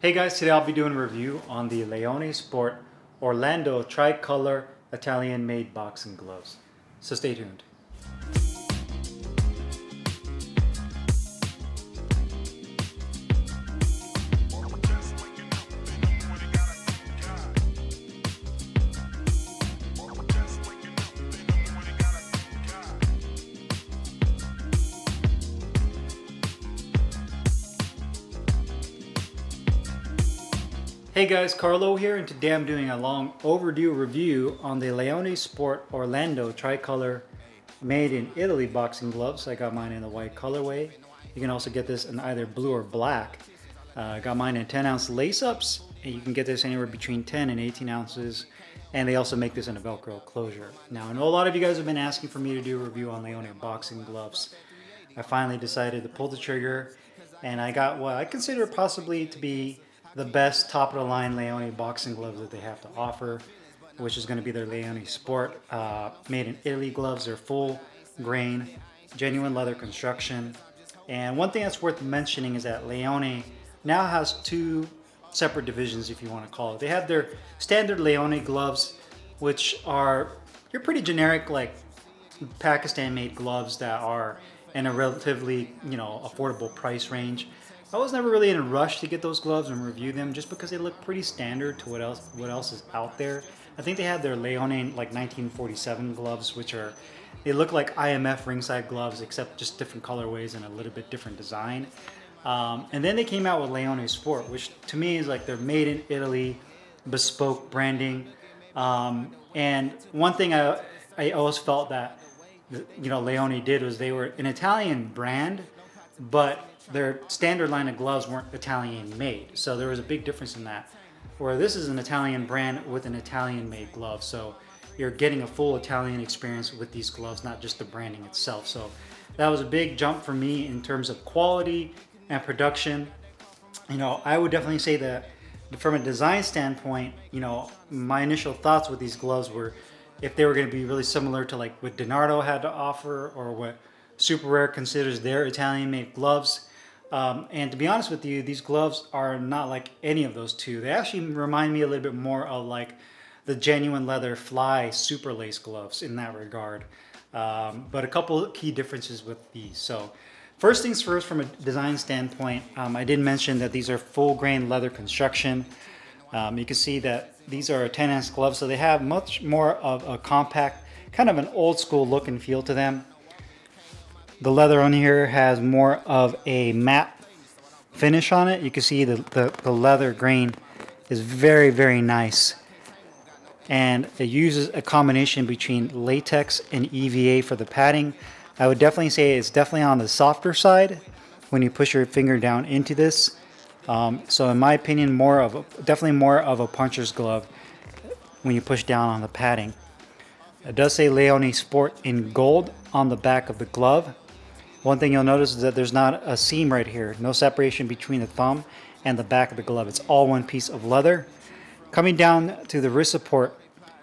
Hey guys, today I'll be doing a review on the Leone Sport Orlando Tricolor Italian made boxing gloves. So stay tuned. Hey guys, Carlo here, and today I'm doing a long overdue review on the Leone Sport Orlando Tricolor made in Italy boxing gloves. I got mine in the white colorway. You can also get this in either blue or black. I got mine in 10-ounce lace-ups, and you can get this anywhere between 10 and 18 ounces. And they also make this in a Velcro closure. Now, I know a lot of you guys have been asking for me to do a review on Leone boxing gloves. I finally decided to pull the trigger, and I got what I consider possibly to be the best top-of-the-line Leone boxing gloves that they have to offer, which is going to be their Leone Sport made in Italy gloves. They're full grain, genuine leather construction. And one thing that's worth mentioning is that Leone now has two separate divisions, if you want to call it. They have their standard Leone gloves, which are your pretty generic, like Pakistan-made gloves that are in a relatively, affordable price range. I was never really in a rush to get those gloves and review them just because they look pretty standard to what else is out there. I think they have their Leone like 1947 gloves, which they look like IMF ringside gloves except just different colorways and a little bit different design. And then they came out with Leone Sport, which to me is like they're made in Italy, bespoke branding. And one thing I always felt that Leone did was they were an Italian brand, but their standard line of gloves weren't Italian made. So there was a big difference in that. Where this is an Italian brand with an Italian made glove. So you're getting a full Italian experience with these gloves, not just the branding itself. So that was a big jump for me in terms of quality and production. I would definitely say that from a design standpoint, my initial thoughts with these gloves were if they were going to be really similar to like what DiNardo had to offer or what Super Rare considers their Italian-made gloves. And to be honest with you, these gloves are not like any of those two. They actually remind me a little bit more of like the genuine leather Fly Super Lace gloves in that regard. But a couple of key differences with these. So first things first, from a design standpoint, I did mention that these are full grain leather construction. You can see that these are 10-ounce gloves, so they have much more of a compact, kind of an old school look and feel to them. The leather on here has more of a matte finish on it. You can see the leather grain is very, very nice. And it uses a combination between latex and EVA for the padding. I would definitely say it's definitely on the softer side when you push your finger down into this. So in my opinion, definitely more of a puncher's glove when you push down on the padding. It does say Leone Sport in gold on the back of the glove. One thing you'll notice is that there's not a seam right here. No separation between the thumb and the back of the glove. It's all one piece of leather. Coming down to the wrist support,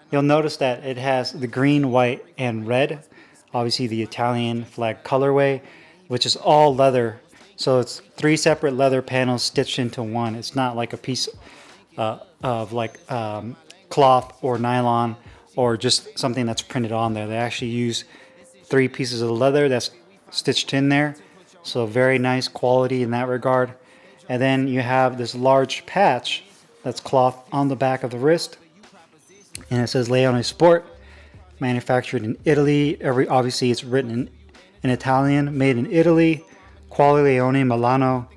you'll notice that it has the green, white, and red. Obviously the Italian flag colorway, which is all leather. So it's three separate leather panels stitched into one. It's not like a piece of cloth or nylon or just something that's printed on there. They actually use three pieces of leather that's stitched in there, so very nice quality in that regard. And then you have this large patch that's cloth on the back of the wrist, and it says Leone Sport, manufactured in Italy. Obviously it's written in Italian, made in Italy, quality Leone, Milano,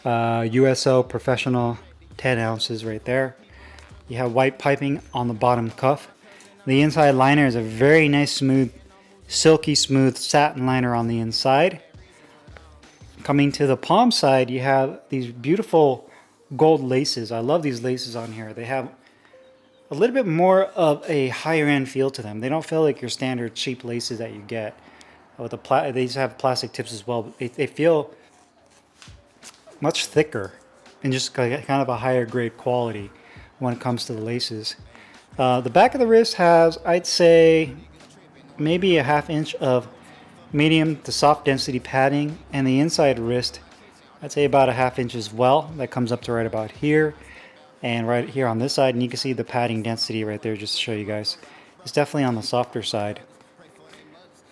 USO professional, 10 ounces right there. You have white piping on the bottom cuff. The inside liner is a very nice silky smooth satin liner on the inside. Coming to the palm side, you have these beautiful gold laces. I love these laces on here. They have a little bit more of a higher end feel to them. They don't feel like your standard cheap laces that you get. They just have plastic tips as well, but they feel much thicker and just kind of a higher grade quality when it comes to the laces. The back of the wrist has, I'd say, maybe a 1/2 inch of medium to soft density padding, and the inside wrist I'd say about a ½ inch as well. That comes up to right about here. And right here on this side, and you can see the padding density right there just to show you guys. It's definitely on the softer side.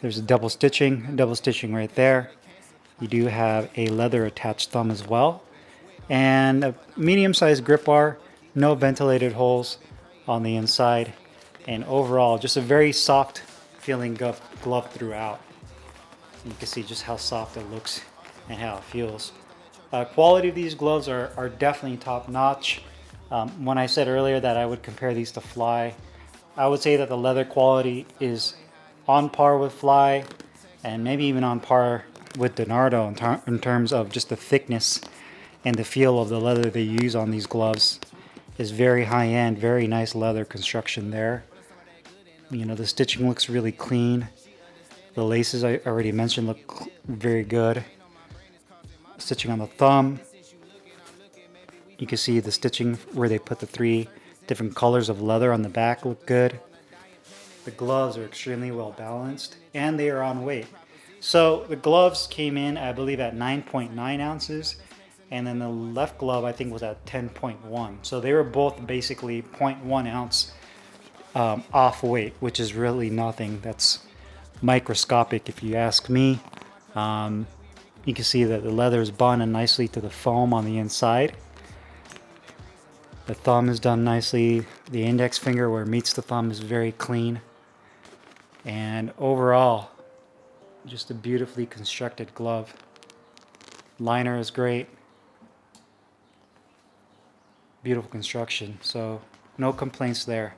There's a double stitching right there. You do have a leather attached thumb as well. And a medium-sized grip bar, no ventilated holes on the inside. And overall, just a very soft feeling glove throughout. You can see just how soft it looks and how it feels. Quality of these gloves are definitely top notch. When I said earlier that I would compare these to Fly, I would say that the leather quality is on par with Fly and maybe even on par with Donardo in terms of just the thickness and the feel of the leather they use on these gloves. Is very high-end, very nice leather construction there. You know, the stitching looks really clean. The laces I already mentioned look very good. Stitching on the thumb. You can see the stitching where they put the 3 different colors of leather on the back look good. The gloves are extremely well balanced and they are on weight. So the gloves came in, I believe, at 9.9 ounces. And then the left glove, I think, was at 10.1. So they were both basically 0.1 ounce off weight, which is really nothing. That's microscopic if you ask me. You can see that the leather is bonded nicely to the foam on the inside. The thumb is done nicely. The index finger where it meets the thumb is very clean. And overall, just a beautifully constructed glove. Liner is great. Beautiful construction, so no complaints there.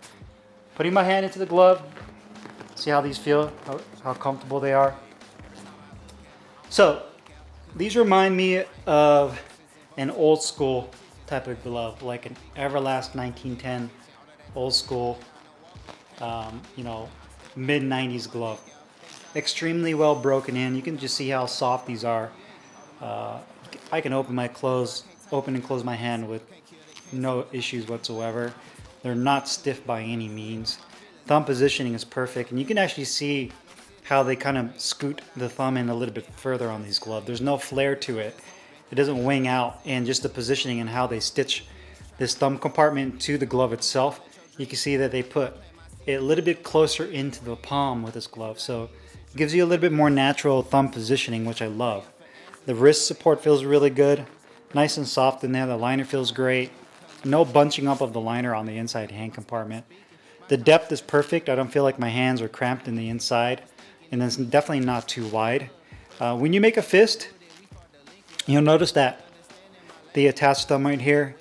Putting my hand into the glove, see how these feel, how comfortable they are. So these remind me of an old school type of glove, like an Everlast 1910 old school, you know, mid 90s glove. Extremely well broken in. You can just see how soft these are. I can open and close my hand with no issues whatsoever. They're not stiff by any means. Thumb positioning is perfect, and you can actually see how they kind of scoot the thumb in a little bit further on these gloves. There's no flare to it. It doesn't wing out, and just the positioning and how they stitch this thumb compartment to the glove itself, you can see that they put it a little bit closer into the palm with this glove, so it gives you a little bit more natural thumb positioning, which I love. The wrist support feels really good, nice and soft in there. The liner feels great. No bunching up of the liner on the inside hand compartment. The depth is perfect. I don't feel like my hands are cramped in the inside, and it's definitely not too wide. When you make a fist, you'll notice that the attached thumb right here,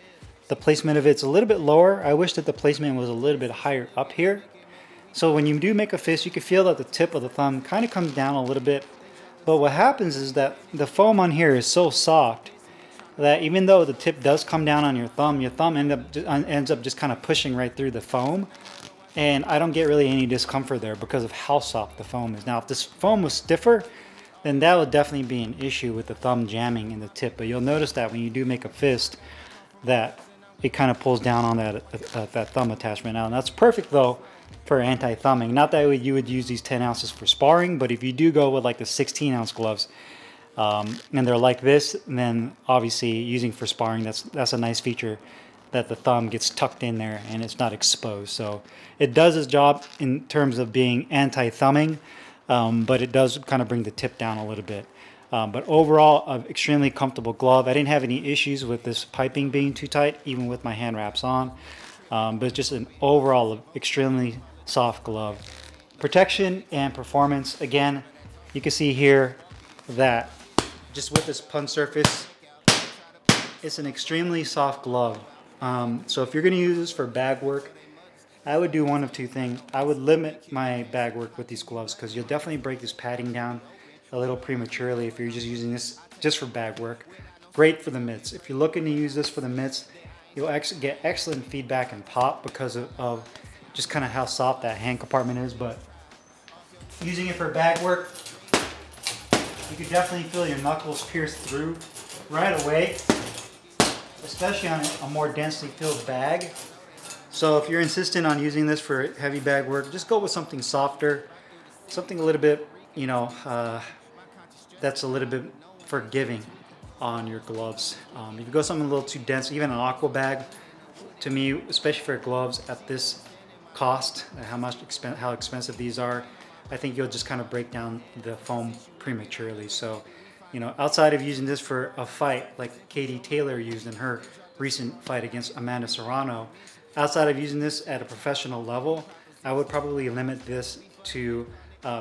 the placement of it's a little bit lower. I wish that the placement was a little bit higher up here. So when you do make a fist, you can feel that the tip of the thumb kind of comes down a little bit. But what happens is that the foam on here is so soft that even though the tip does come down on your thumb ends up just kind of pushing right through the foam, and I don't get really any discomfort there because of how soft the foam is. Now, if this foam was stiffer, then that would definitely be an issue with the thumb jamming in the tip. But you'll notice that when you do make a fist, that it kind of pulls down on that thumb attachment. Now, that's perfect though for anti-thumbing. Not that you would use these 10 ounces for sparring, but if you do go with like the 16-ounce gloves, and they're like this, then obviously using for sparring, that's a nice feature, that the thumb gets tucked in there and it's not exposed. So it does its job in terms of being anti-thumbing, but it does kind of bring the tip down a little bit. But overall, an extremely comfortable glove. I didn't have any issues with this piping being too tight, even with my hand wraps on. But just an overall extremely soft glove. Protection and performance, again, you can see here that just with this punch surface, it's an extremely soft glove. So if you're going to use this for bag work, I would do one of two things. I would limit my bag work with these gloves because you'll definitely break this padding down a little prematurely if you're just using this just for bag work. Great for the mitts. If you're looking to use this for the mitts, you'll actually get excellent feedback and pop because of just kind of how soft that hand compartment is. But using it for bag work, you can definitely feel your knuckles pierce through right away, especially on a more densely filled bag. So if you're insistent on using this for heavy bag work, just go with something softer, something a little bit, that's a little bit forgiving on your gloves. If you go something a little too dense, even an aqua bag, to me, especially for gloves at this cost, how expensive these are, I think you'll just kind of break down the foam prematurely. So, you know, outside of using this for a fight like Katie Taylor used in her recent fight against Amanda Serrano, outside of using this at a professional level, I would probably limit this to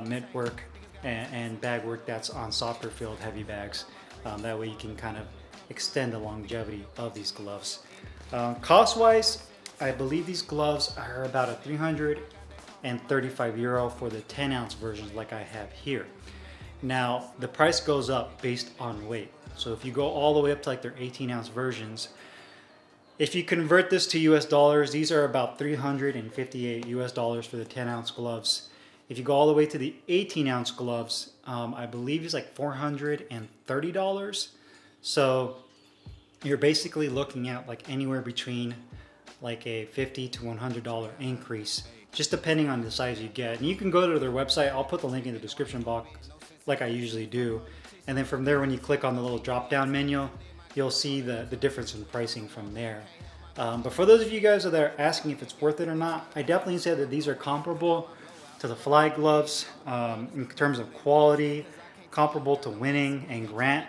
mitt work and bag work that's on soccer field heavy bags. That way you can kind of extend the longevity of these gloves. Cost wise, I believe these gloves are about a 335 euro for the 10 ounce versions like I have here. Now the price goes up based on weight. So if you go all the way up to like their 18 ounce versions, if you convert this to US dollars, these are about 358 US dollars for the 10 ounce gloves. If you go all the way to the 18 ounce gloves, I believe it's like $430. So you're basically looking at like anywhere between like a $50 to $100 increase, just depending on the size you get. And you can go to their website. I'll put the link in the description box like I usually do. And then from there, when you click on the little drop down menu, you'll see the difference in pricing from there. But for those of you guys that are asking if it's worth it or not, I definitely say that these are comparable to the Fly gloves in terms of quality, comparable to Winning and Grant.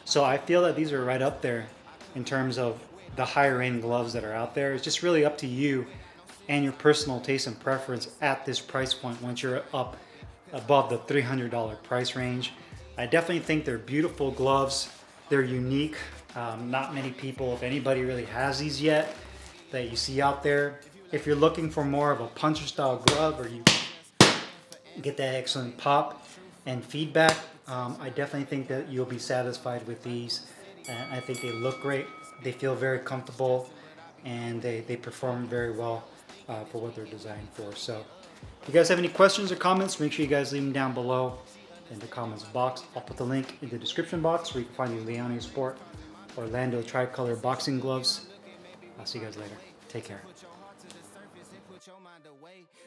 So I feel that these are right up there in terms of the higher end gloves that are out there. It's just really up to you and your personal taste and preference at this price point once you're up above the $300 price range. I definitely think they're beautiful gloves. They're unique. Not many people, if anybody, really has these yet that you see out there. If you're looking for more of a puncher style glove or you get that excellent pop and feedback, I definitely think that you'll be satisfied with these. I think they look great, they feel very comfortable, and they perform very well for what they're designed for. So if you guys have any questions or comments, make sure you guys leave them down below in the comments box. I'll put the link in the description box where you can find the Leone Sport Orlando Tricolor boxing gloves. I'll see you guys later. Take care.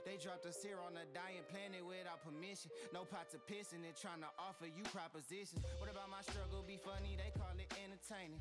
They dropped us here on a dying planet without permission. No pots of piss and they're trying to offer you propositions. What about my struggle be funny? They call it entertaining.